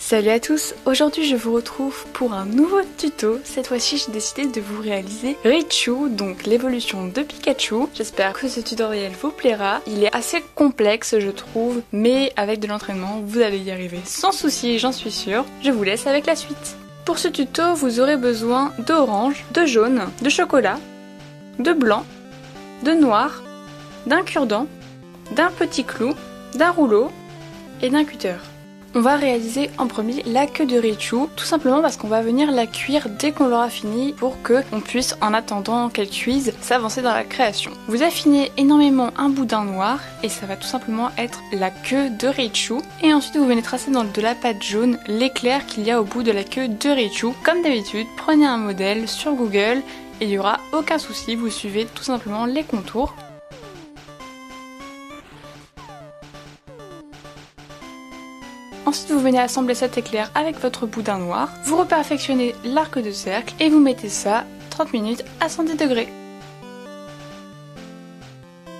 Salut à tous, aujourd'hui je vous retrouve pour un nouveau tuto. Cette fois-ci j'ai décidé de vous réaliser Raichu, donc l'évolution de Pikachu. J'espère que ce tutoriel vous plaira. Il est assez complexe je trouve, mais avec de l'entraînement vous allez y arriver sans souci, j'en suis sûre. Je vous laisse avec la suite. Pour ce tuto vous aurez besoin d'orange, de jaune, de chocolat, de blanc, de noir, d'un cure-dent, d'un petit clou, d'un rouleau et d'un cutter. On va réaliser en premier la queue de Raichu, tout simplement parce qu'on va venir la cuire dès qu'on l'aura fini pour que on puisse, en attendant qu'elle cuise, s'avancer dans la création. Vous affinez énormément un boudin noir et ça va tout simplement être la queue de Raichu. Et ensuite vous venez tracer dans de la pâte jaune l'éclair qu'il y a au bout de la queue de Raichu. Comme d'habitude, prenez un modèle sur Google et il n'y aura aucun souci, vous suivez tout simplement les contours. Ensuite vous venez assembler cet éclair avec votre boudin noir, vous reperfectionnez l'arc de cercle et vous mettez ça 30 minutes à 110 degrés.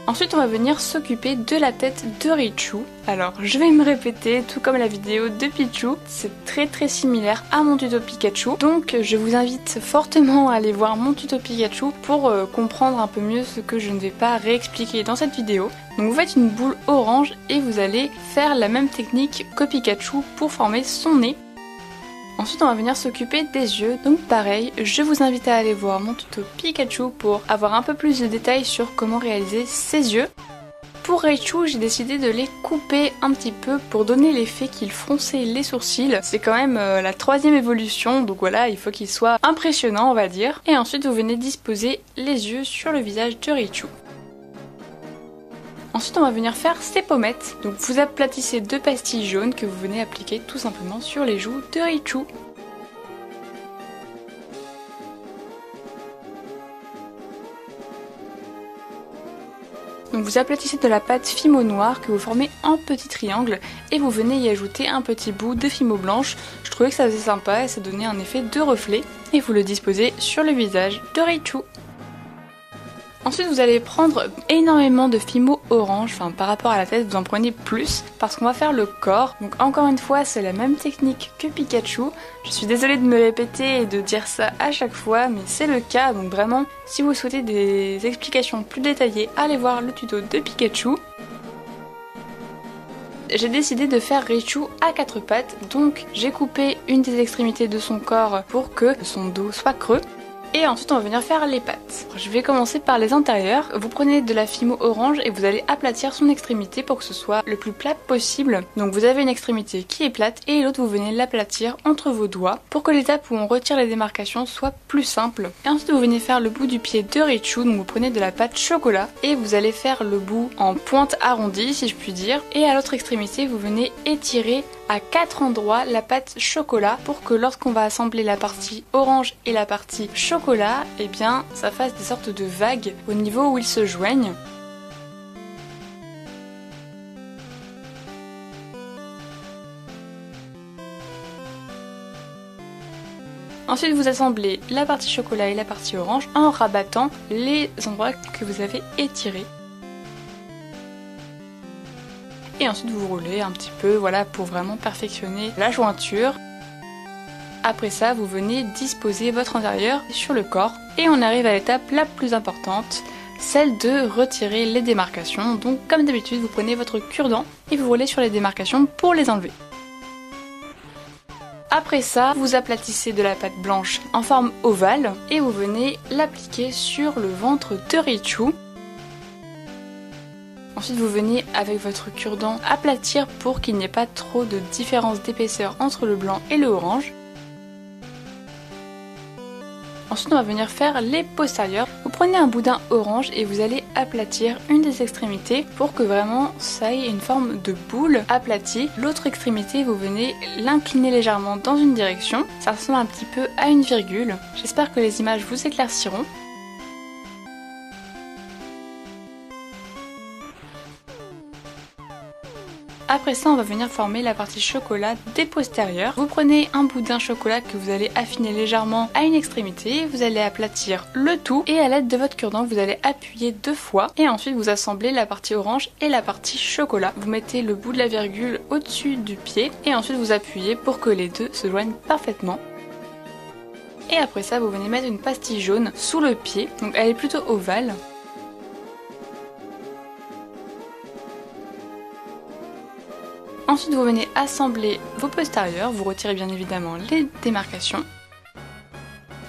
Ensuite on va venir s'occuper de la tête de Raichu. Alors je vais me répéter, tout comme la vidéo de Pichu, c'est très similaire à mon tuto Pikachu. Donc je vous invite fortement à aller voir mon tuto Pikachu pour comprendre un peu mieux ce que je ne vais pas réexpliquer dans cette vidéo. Donc vous faites une boule orange et vous allez faire la même technique que Pikachu pour former son nez. Ensuite on va venir s'occuper des yeux, donc pareil, je vous invite à aller voir mon tuto Pikachu pour avoir un peu plus de détails sur comment réaliser ses yeux. Pour Raichu, j'ai décidé de les couper un petit peu pour donner l'effet qu'il fronçait les sourcils. C'est quand même la troisième évolution, donc voilà, il faut qu'il soit impressionnant on va dire. Et ensuite vous venez disposer les yeux sur le visage de Raichu. Ensuite on va venir faire ses pommettes, donc vous aplatissez 2 pastilles jaunes que vous venez appliquer tout simplement sur les joues de Raichu. Donc vous aplatissez de la pâte Fimo noire que vous formez en petits triangles et vous venez y ajouter un petit bout de Fimo blanche. Je trouvais que ça faisait sympa et ça donnait un effet de reflet et vous le disposez sur le visage de Raichu. Ensuite vous allez prendre énormément de Fimo orange, enfin par rapport à la tête vous en prenez plus parce qu'on va faire le corps. Donc encore une fois c'est la même technique que Pikachu. Je suis désolée de me répéter et de dire ça à chaque fois mais c'est le cas, donc vraiment si vous souhaitez des explications plus détaillées allez voir le tuto de Pikachu. J'ai décidé de faire Raichu à 4 pattes, donc j'ai coupé une des extrémités de son corps pour que son dos soit creux. Et ensuite on va venir faire les pattes. Je vais commencer par les intérieurs. Vous prenez de la Fimo orange et vous allez aplatir son extrémité pour que ce soit le plus plat possible. Donc vous avez une extrémité qui est plate et l'autre vous venez l'aplatir entre vos doigts pour que l'étape où on retire les démarcations soit plus simple. Et ensuite vous venez faire le bout du pied de Raichu, donc vous prenez de la pâte chocolat et vous allez faire le bout en pointe arrondie si je puis dire. Et à l'autre extrémité vous venez étirer à 4 endroits la pâte chocolat pour que lorsqu'on va assembler la partie orange et la partie chocolat, eh bien ça fasse des sortes de vagues au niveau où ils se joignent. Ensuite vous assemblez la partie chocolat et la partie orange en rabattant les endroits que vous avez étirés. Et ensuite vous roulez un petit peu, voilà, pour vraiment perfectionner la jointure. Après ça, vous venez disposer votre intérieur sur le corps. Et on arrive à l'étape la plus importante, celle de retirer les démarcations. Donc comme d'habitude, vous prenez votre cure-dent et vous roulez sur les démarcations pour les enlever. Après ça, vous aplatissez de la pâte blanche en forme ovale et vous venez l'appliquer sur le ventre de Raichu. Ensuite vous venez avec votre cure-dent aplatir pour qu'il n'y ait pas trop de différence d'épaisseur entre le blanc et le orange. Ensuite on va venir faire les postérieurs. Vous prenez un boudin orange et vous allez aplatir une des extrémités pour que vraiment ça ait une forme de boule aplatie. L'autre extrémité vous venez l'incliner légèrement dans une direction. Ça ressemble un petit peu à une virgule. J'espère que les images vous éclairciront. Après ça, on va venir former la partie chocolat des postérieurs. Vous prenez un boudin chocolat que vous allez affiner légèrement à une extrémité, vous allez aplatir le tout et à l'aide de votre cure-dent, vous allez appuyer 2 fois et ensuite vous assemblez la partie orange et la partie chocolat. Vous mettez le bout de la virgule au-dessus du pied et ensuite vous appuyez pour que les deux se joignent parfaitement. Et après ça, vous venez mettre une pastille jaune sous le pied, donc elle est plutôt ovale. Ensuite, vous venez assembler vos postérieurs, vous retirez bien évidemment les démarcations.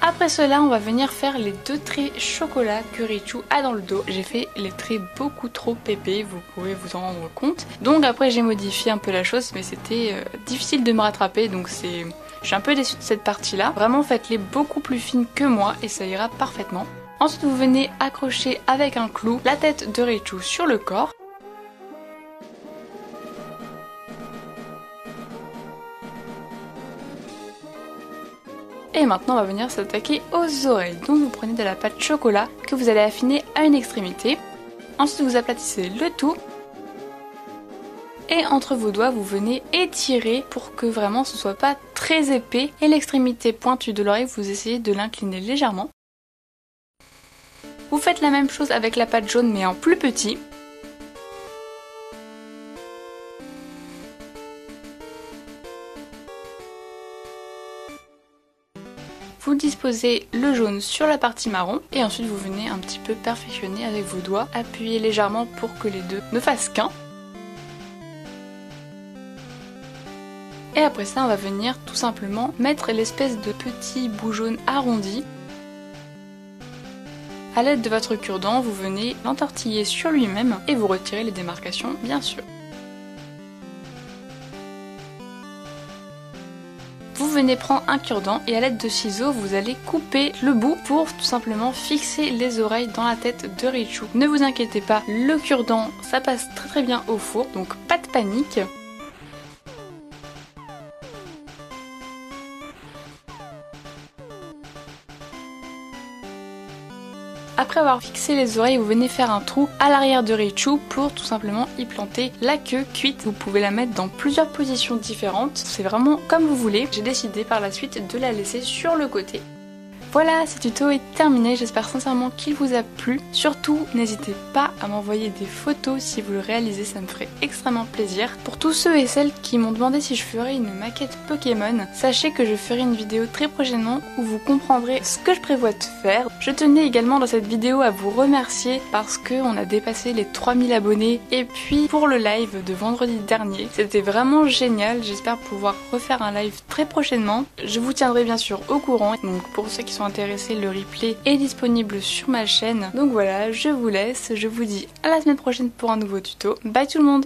Après cela, on va venir faire les 2 traits chocolat que Richu a dans le dos. J'ai fait les traits beaucoup trop épais, vous pouvez vous en rendre compte. Donc après, j'ai modifié un peu la chose, mais c'était difficile de me rattraper, donc je suis un peu déçue de cette partie-là. Vraiment, faites-les beaucoup plus fines que moi et ça ira parfaitement. Ensuite, vous venez accrocher avec un clou la tête de Richu sur le corps. Et maintenant on va venir s'attaquer aux oreilles. Donc vous prenez de la pâte chocolat que vous allez affiner à une extrémité. Ensuite vous aplatissez le tout. Et entre vos doigts vous venez étirer pour que vraiment ce soit pas très épais. Et l'extrémité pointue de l'oreille vous essayez de l'incliner légèrement. Vous faites la même chose avec la pâte jaune mais en plus petit. Vous disposez le jaune sur la partie marron et ensuite vous venez un petit peu perfectionner avec vos doigts, appuyez légèrement pour que les deux ne fassent qu'un. Et après ça, on va venir tout simplement mettre l'espèce de petit bout jaune arrondi. A l'aide de votre cure-dent, vous venez l'entortiller sur lui-même et vous retirez les démarcations, bien sûr. Vous venez prendre un cure-dent et à l'aide de ciseaux, vous allez couper le bout pour tout simplement fixer les oreilles dans la tête de Richu. Ne vous inquiétez pas, le cure-dent, ça passe très bien au four, donc pas de panique. Après avoir fixé les oreilles, vous venez faire un trou à l'arrière de Richu pour tout simplement y planter la queue cuite. Vous pouvez la mettre dans plusieurs positions différentes, c'est vraiment comme vous voulez. J'ai décidé par la suite de la laisser sur le côté. Voilà, ce tuto est terminé, j'espère sincèrement qu'il vous a plu. Surtout, n'hésitez pas à m'envoyer des photos si vous le réalisez, ça me ferait extrêmement plaisir. Pour tous ceux et celles qui m'ont demandé si je ferais une maquette Pokémon, sachez que je ferai une vidéo très prochainement où vous comprendrez ce que je prévois de faire. Je tenais également dans cette vidéo à vous remercier parce qu'on a dépassé les 3000 abonnés et puis pour le live de vendredi dernier, c'était vraiment génial, j'espère pouvoir refaire un live très prochainement. Je vous tiendrai bien sûr au courant, donc pour ceux qui sont intéressés, le replay est disponible sur ma chaîne. Donc voilà, je vous laisse, je vous dis à la semaine prochaine pour un nouveau tuto. Bye tout le monde!